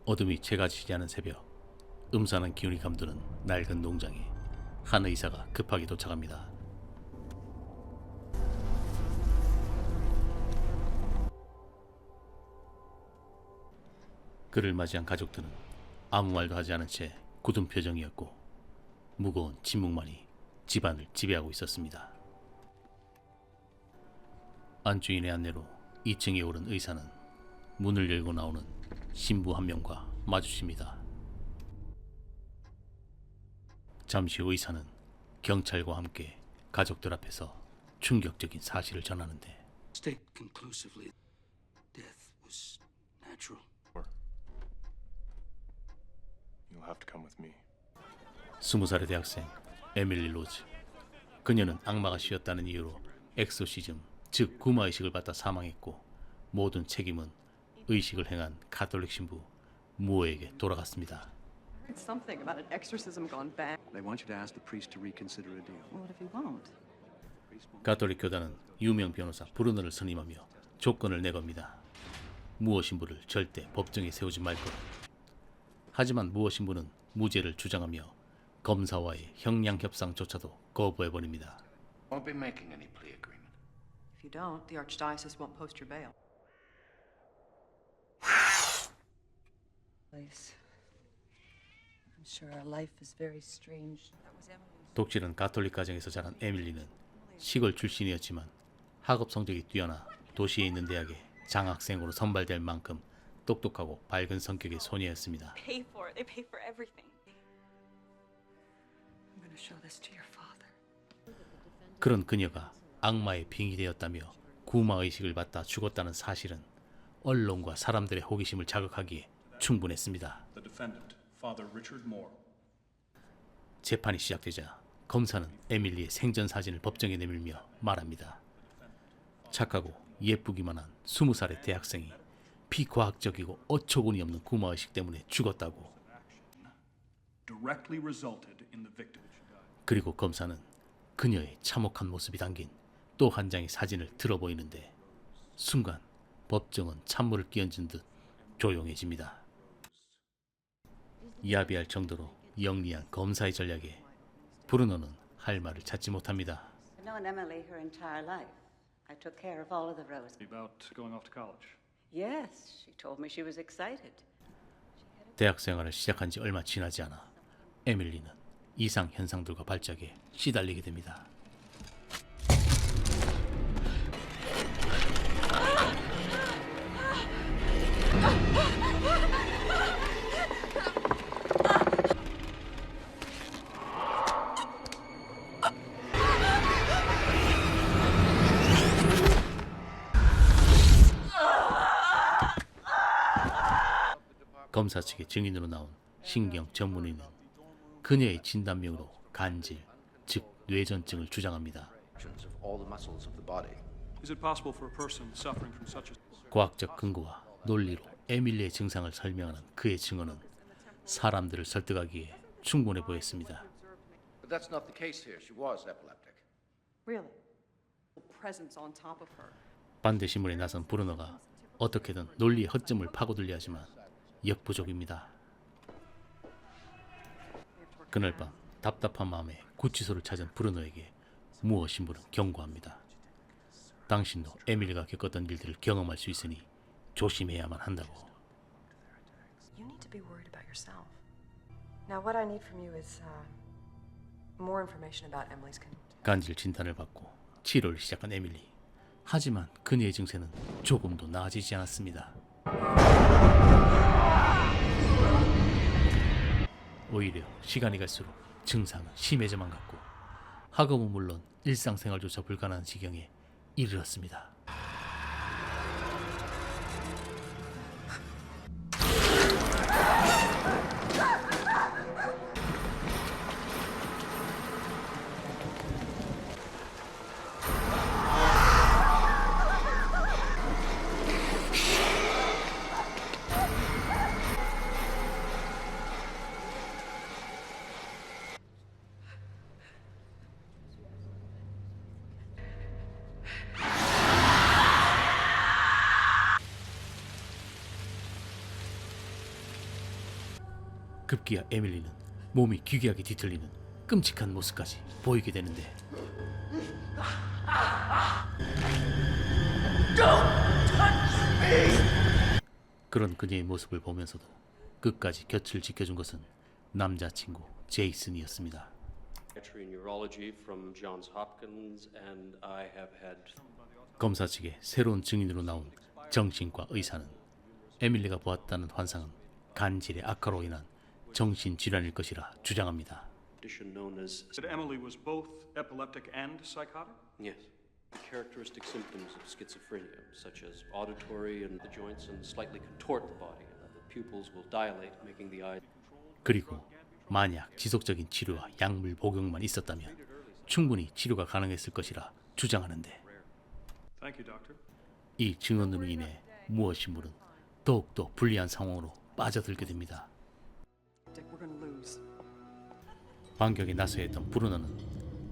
어둠이 채가지지 않은 새벽, 음산한 기운이 감도는 낡은 농장에 한 의사가 급하게 도착합니다. 그를 맞이한 가족들은 아무 말도 하지 않은 채 굳은 표정이었고 무거운 침묵만이 집안을 지배하고 있었습니다. 안주인의 안내로 2층에 오른 의사는 문을 열고 나오는 신부 한 명과 마주칩니다. 잠시 후 의사는 경찰과 함께 가족들 앞에서 충격적인 사실을 전하는데 State conclusively death was natural. You'll have to come with me. 20살의 대학생 에밀리 로즈. 그녀는 악마가 씌었다는 이유로 엑소시즘, 즉 구마의식을 받다 사망했고 모든 책임은 의식을 행한 가톨릭 신부 무어에게 돌아갔습니다. Heard something about an exorcism gone bad. They want you to ask the priest to reconsider a deal. What if he won't? 가톨릭 교단은 유명 변호사 브루너를 선임하며 조건을 내겁니다. 무어 신부를 절대 법정에 세우지 말 것. 하지만 무어 신부는 무죄를 주장하며 검사와의 형량 협상조차도 거부해버립니다. Won't be making any plea agreement. If you don't, the archdiocese won't post your bail. Place. I'm sure our life is very strange. 독실한 가톨릭 가정에서 자란 에밀리는 시골 출신이었지만 학업 성적이 뛰어나 도시에 있는 대학에 장학생으로 선발될 만큼 똑똑하고 밝은 성격의 소녀였습니다. Pay for it. They pay for everything. I'm going to show this to your father. 그런 그녀가 악마의 빙이 되었다며 구마의식을 받다 죽었다는 사실은 언론과 사람들의 호기심을 자극하기에 충분했습니다. The defendant, Father Richard Moore. 재판이 시작되자 검사는 에밀리의 생전 사진을 법정에 내밀며 말합니다. 착하고 예쁘기만 한 20살의 대학생이 비과학적이고 어처구니 없는 구마의식 때문에 죽었다고. Directly resulted in the victim. 그리고 검사는 그녀의 참혹한 모습이 담긴 또 한 장의 사진을 들어 보이는데 순간 법정은 찬물을 끼얹은 듯 조용해집니다. 이야비할 정도로 영리한 검사의 전략에 브루노는 할 말을 찾지 못합니다. I've known Emily her entire life. I took care of all of the roses. About going off to college. Yes, she told me she was excited. 대학 생활을 시작한 지 얼마 지나지 않아 에밀리는 이상 현상들과 발작에 시달리게 됩니다. 검사 측의 증인으로 나온 신경 전문의는 그녀의 진단명으로 간질, 즉 뇌전증을 주장합니다. Of all the muscles of the body. Is it possible for a person suffering from such a 과학적 근거와 논리로 에밀리의 증상을 설명하는 그의 증언은 사람들을 설득하기에 충분해 보였습니다. But that's not the case here. She was epileptic. Really? Presence on top of her. 반대 신문에 나선 브루너가 어떻게든 논리의 허점을 파고들려 하지만 역부족입니다. 그날 밤 답답한 마음에 구치소를 찾은 브루노에게 무어 신부는 경고합니다. 당신도 에밀리가 겪었던 일들을 경험할 수 있으니 조심해야만 한다고. You need to be worried about yourself. Now, what I need from you is more information about Emily's condition. 간질 진단을 받고 치료를 시작한 에밀리. 하지만 그녀의 증세는 조금도 나아지지 않았습니다. 오히려 시간이 갈수록 증상은 심해져만 갔고 학업은 물론 일상생활조차 불가능한 지경에 이르렀습니다. 급기야 에밀리는 몸이 기괴하게 뒤틀리는 끔찍한 모습까지 보이게 되는데 그런 그녀의 모습을 보면서도 끝까지 곁을 지켜준 것은 남자친구 제이슨이었습니다. Psychiatry and neurology from Johns Hopkins, and I have had 검사 측의 새로운 증인으로 나온 정신과 의사는 에밀리가 보았다는 환상은 간질의 악화로 인한 정신질환일 것이라 주장합니다. condition known as That Emily was both epileptic and psychotic? yes, the characteristic symptoms of schizophrenia, such as auditory and the joints, and slightly contort the body. The pupils will dilate, making the eye. 그리고 만약 지속적인 치료와 약물 복용만 있었다면 충분히 치료가 가능했을 것이라 주장하는데 Thank you, Doctor. 이 증언으로 인해 무엇인물은 더욱더 불리한 상황으로 빠져들게 됩니다. Dick, we're gonna lose. 반격에 나서야 했던 브루너는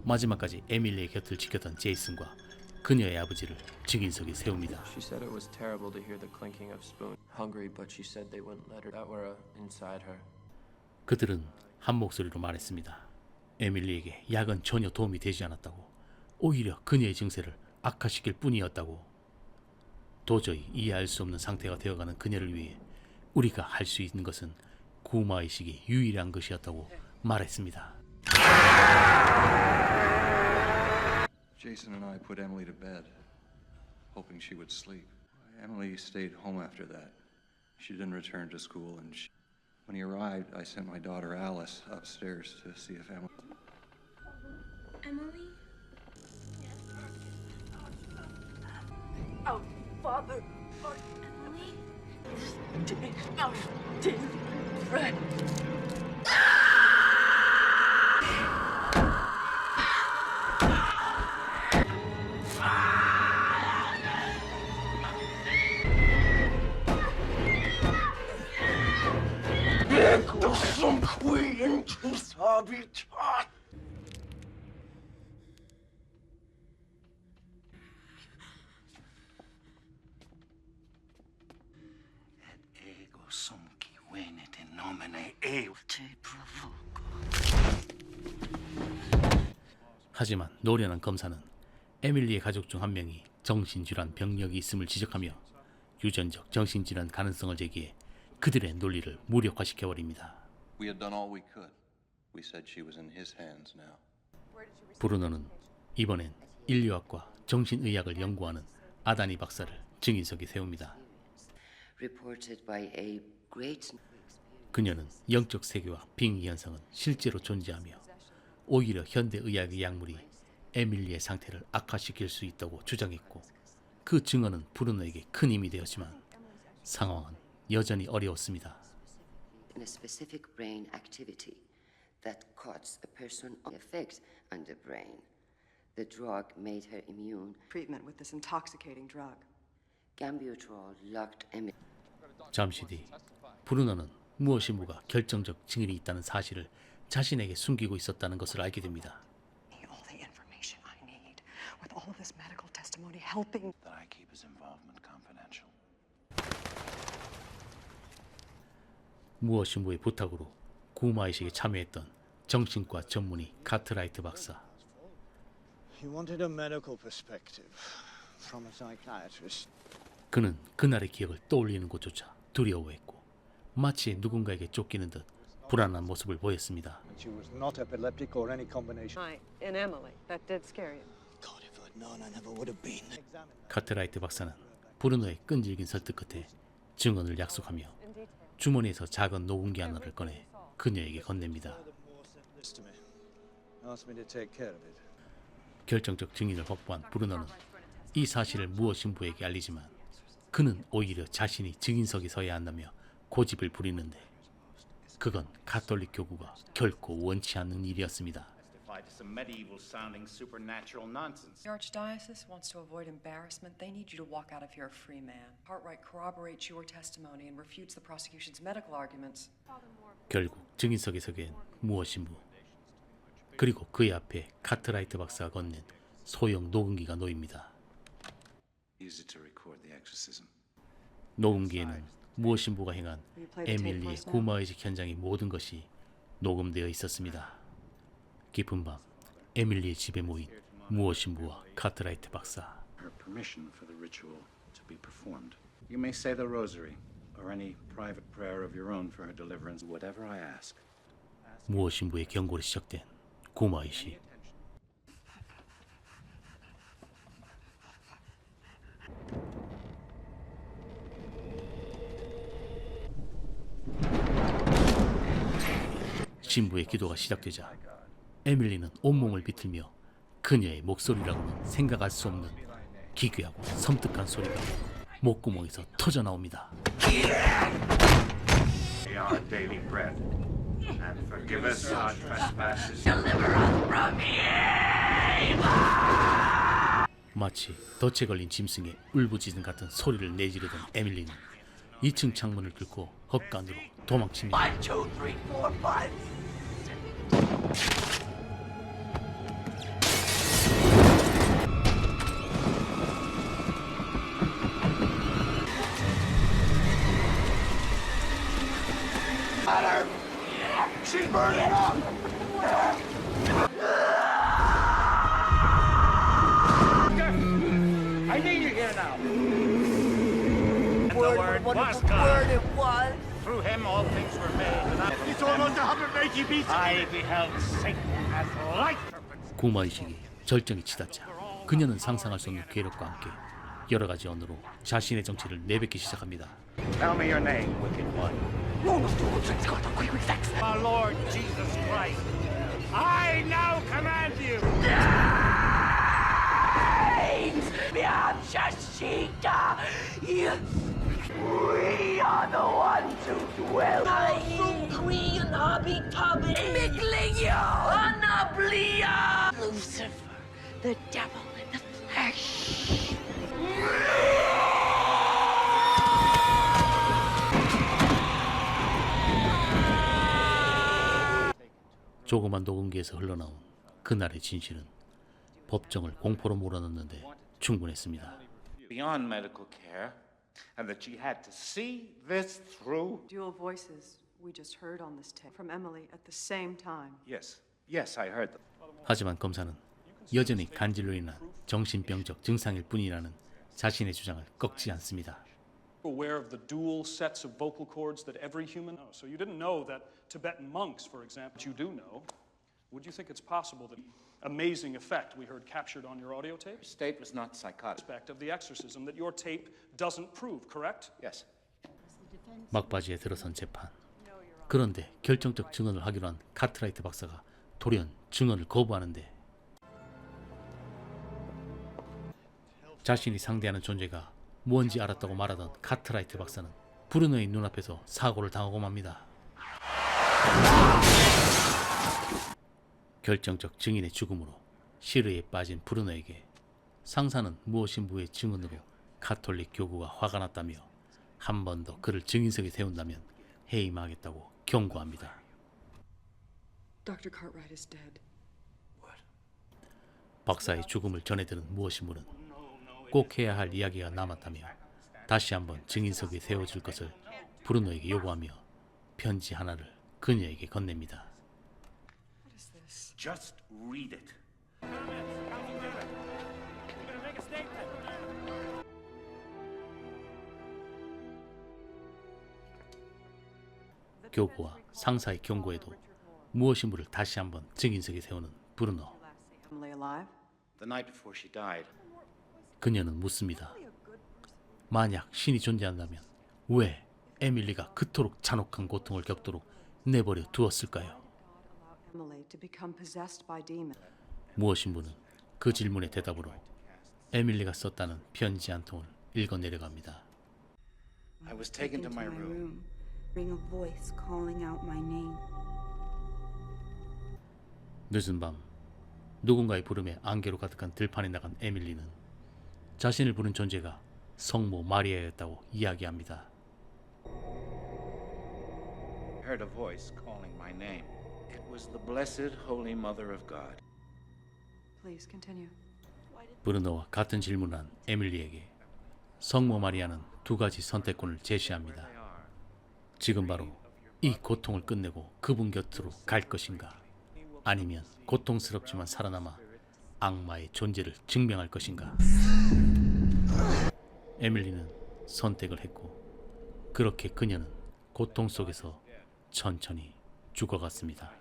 마지막까지 에밀리의 곁을 지켰던 제이슨과 그녀의 아버지를 증인석에 세웁니다. She said it was terrible to hear the clinking of spoons. Hungry, but she said they wouldn't let her. That were inside her. 그들은 한 목소리로 말했습니다. 에밀리에게 약은 전혀 도움이 되지 않았다고, 오히려 그녀의 증세를 악화시킬 뿐이었다고. 도저히 이해할 수 없는 상태가 되어가는 그녀를 위해 우리가 할 수 있는 것은 구마의식이 유일한 것이었다고 말했습니다. Jason and I put Emily to bed, hoping she would sleep. Emily stayed home after that. She didn't return to school, and when he arrived, I sent my daughter Alice upstairs to see if Emily... Emily? Oh, Father! Emily? Fred! Ego sum qui venit in nomine eo te provoco. 하지만 노련한 검사는 에밀리의 가족 중 한 명이 정신질환 병력이 있음을 지적하며 유전적 정신질환 가능성을 제기해 그들의 논리를 무력화시켜버립니다. We had done all we could. We said she was in his hands now. 브루노는 이번엔 인류학과 정신의학을 연구하는 아다니 박사를 증인석에 세웁니다. Reported by a great 그녀는 영적 세계와 빙의 현상은 실제로 존재하며 오히려 현대의학의 약물이 에밀리의 상태를 악화시킬 수 있다고 주장했고 그 증언은 브루노에게 큰 힘이 되었지만 상황은 여전히 어려웠습니다. in a specific brain activity that causes a person effect on the brain. The drug made her immune. Treatment with this intoxicating drug. Gambutrol locked Emily. 잠시 뒤 브루노는 무엇인가 결정적 증인이 있다는 사실을 자신에게 숨기고 있었다는 것을 알게 됩니다. All the information I need, with all of this medical testimony helping. That I keep his involvement confidential. 무엇인가의 부탁으로 구마의식에 참여했던 정신과 전문의 카트라이트 박사. He wanted a medical perspective from a psychiatrist. 그는 그날의 기억을 떠올리는 것조차 두려워했고 마치 누군가에게 쫓기는 듯 불안한 모습을 보였습니다. She was not epileptic or any combination. In Emily, that did scare you. God, if I'd known, I never would have been. 카트라이트 박사는 브루노의 끈질긴 설득 끝에 증언을 약속하며 주머니에서 작은 녹음기 하나를 꺼내 그녀에게 건넵니다. Asked me to take care of it. 결정적 증인을 확보한 브루노는 이 사실을 무엇인부에게 알리지만 그는 오히려 자신이 증인석에 서야 한다며 고집을 부리는데 그건 가톨릭 교구가 결코 원치 않는 일이었습니다. The Archdiocese wants to avoid embarrassment. They need you to walk out of here a free man. Cartwright corroborates your testimony and refutes the prosecution's medical arguments. 결국 증인석에 서게 된 무엇인부 그리고 그의 앞에 카트라이트 박사가 건넨 소형 녹음기가 놓입니다. Use it to record the exorcism. 녹음기에는 무어 신부가 행한 에밀리의 구마의식 현장의 모든 것이 녹음되어 있었습니다. 깊은 밤 에밀리의 집에 모인 무어 신부와 카트라이트 박사. Her permission for the ritual to be performed. You may say the rosary or any private prayer of your own for her deliverance, whatever I ask. 무어 신부의 경고로 시작된 구마의식. 신부의 기도가 시작되자 에밀리는 온몸을 비틀며 그녀의 목소리라고는 생각할 수 없는 기괴하고 섬뜩한 소리가 목구멍에서 터져 나옵니다. Our daily bread, and forgive us our trespasses. 마치 덫에 걸린 짐승의 울부짖음 같은 소리를 내지르던 에밀리는 2층 창문을 긁고 헛간으로 도망칩니다. 1, 2, 3, 4, 5. She's burning up! I need you here now. And the word was God. Through him all things were made. It's almost 180 BC. I beheld Satan as light. 구마의식이 절정에 치닫자 그녀는 상상할 수 없는 괴력과 함께 여러 가지 언어로 자신의 정체를 내뱉기 시작합니다. Tell me your name, wicked one. Our Lord Jesus Christ, I now command you. We are the ones who dwell. Lucifer, the devil in the flesh. 조그만 녹음기에서 흘러나온 그날의 진실은 법정을 공포로 몰아넣는데 충분했습니다. Beyond medical care, and that she had to see this through. Dual voices we just heard on this tape from Emily at the same time. Yes, I heard them. 하지만 검사는 여전히 간질로 인한 정신병적 증상일 뿐이라는 자신의 주장을 꺾지 않습니다. Aware of the dual sets of vocal cords that every human knows. So you didn't know that Tibetan monks, for example, you do know. Would you think it's possible that amazing effect we heard captured on your audio tape? State was not psychotic. Aspect of the exorcism that your tape doesn't prove, correct? Yes. 막바지에 들어선 재판. 그런데 결정적 증언을 하기로 한 카트라이트 박사가 돌연 증언을 거부하는데 자신이 상대하는 존재가 뭔지 알았다고 말하던 카트라이트 박사는 브루노의 눈앞에서 사고를 당하고 맙니다. 결정적 증인의 죽음으로 시르에 빠진 브루노에게 상사는 무엇인부의 증언으로 가톨릭 교구가 화가 났다며 한 번 더 그를 증인석에 세운다면 해임하겠다고 경고합니다. Dr. Cartwright is dead. 박사의 죽음을 전해들은 무엇인부는 꼭 해야 할 이야기가 남았다며 다시 한번 증인석에 세워줄 것을 브루노에게 요구하며 편지 하나를 그녀에게 건넵니다. What is this? Just read it. 교구와 상사의 경고에도 무엇인부를 다시 한번 증인석에 세우는 브루노. Emily alive? The night before she died. 그녀는 묻습니다. 만약 신이 존재한다면 왜 에밀리가 그토록 잔혹한 고통을 겪도록 내버려 두었을까요? Emily to become possessed by demons. 무엇인부는 그 질문의 대답으로 에밀리가 썼다는 편지 한 통을 읽어 내려갑니다. I was taken to my room. Hearing a voice calling out my name. 늦은 밤 누군가의 부름에 안개로 가득한 들판에 나간 에밀리는 자신을 부른 존재가 성모 마리아였다고 이야기합니다. I heard a voice calling my name. It was the Blessed Holy Mother of God. Please continue. 브루노와 같은 질문을 한 에밀리에게 성모 마리아는 두 가지 선택권을 제시합니다. 지금 바로 이 고통을 끝내고 그분 곁으로 갈 것인가? 아니면 고통스럽지만 살아남아 악마의 존재를 증명할 것인가? 에밀리는 선택을 했고 그렇게 그녀는 고통 속에서 천천히 죽어갔습니다.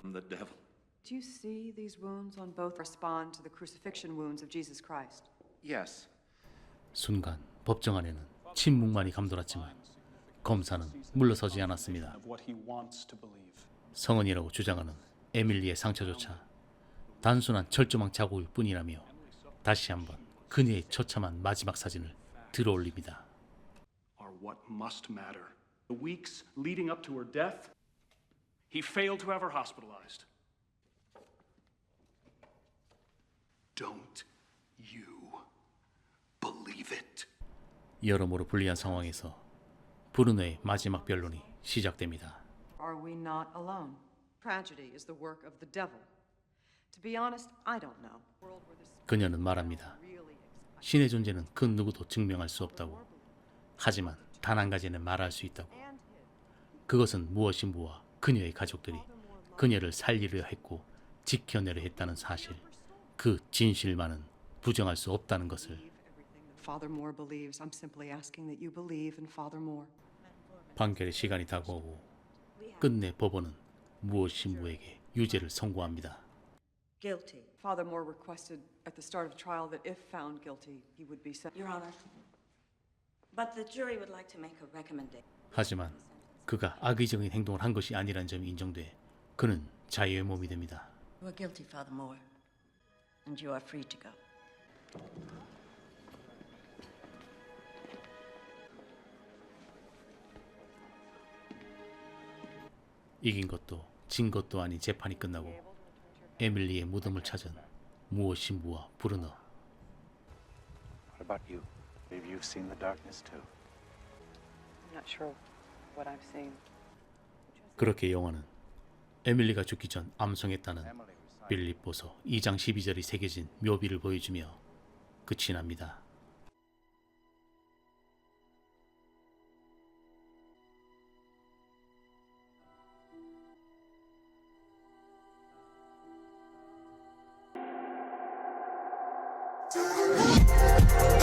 Do you see these wounds on both respond to the crucifixion wounds of Jesus Christ? Yes. 순간 법정 안에는 침묵만이 감돌았지만 검사는 물러서지 않았습니다. of what he wants to believe. 성은이라고 주장하는 에밀리의 상처조차 단순한 철조망 자국일 뿐이라며 다시 한번 그녀의 처참한 마지막 사진을 들어올립니다. Are what must matter. The weeks leading up to her death, he failed to have her hospitalized. Don't you believe it? 여러모로 불리한 상황에서 브루노의 마지막 변론이 시작됩니다. Are we not alone? Tragedy is the work of the devil. To be honest, I don't know. 그녀는 말합니다. 신의 존재는 그 누구도 증명할 수 없다고. 하지만 단 한 가지는 말할 수 있다고. 그것은 무엇인부와 그녀의 가족들이 그녀를 살리려 했고 지켜내려 했다는 사실. 그 진실만은 부정할 수 없다는 것을. Father Moore believes. I'm simply asking that you believe in Father Moore. 판결의 시간이 다가오고 끝내 법원은 무엇인부에게 유죄를 선고합니다. Guilty. Father Moore requested at the start of trial that if found guilty, he would be sentenced. Your Honor, but the jury would like to make a recommendation. 하지만 그가 악의적인 행동을 한 것이 아니라는 점이 인정돼 그는 자유의 몸이 됩니다. You are guilty, Father Moore, and you are free to go. 이긴 것도 진 것도 아닌 재판이 끝나고 에밀리의 무덤을 찾은 무엇신부와 브루너. What about you? Maybe you've seen the darkness too. I'm not sure what I've seen. 그렇게 영화는 에밀리가 죽기 전 암송했다는 빌립보서 2장 12절이 새겨진 묘비를 보여주며 끝이 납니다. Do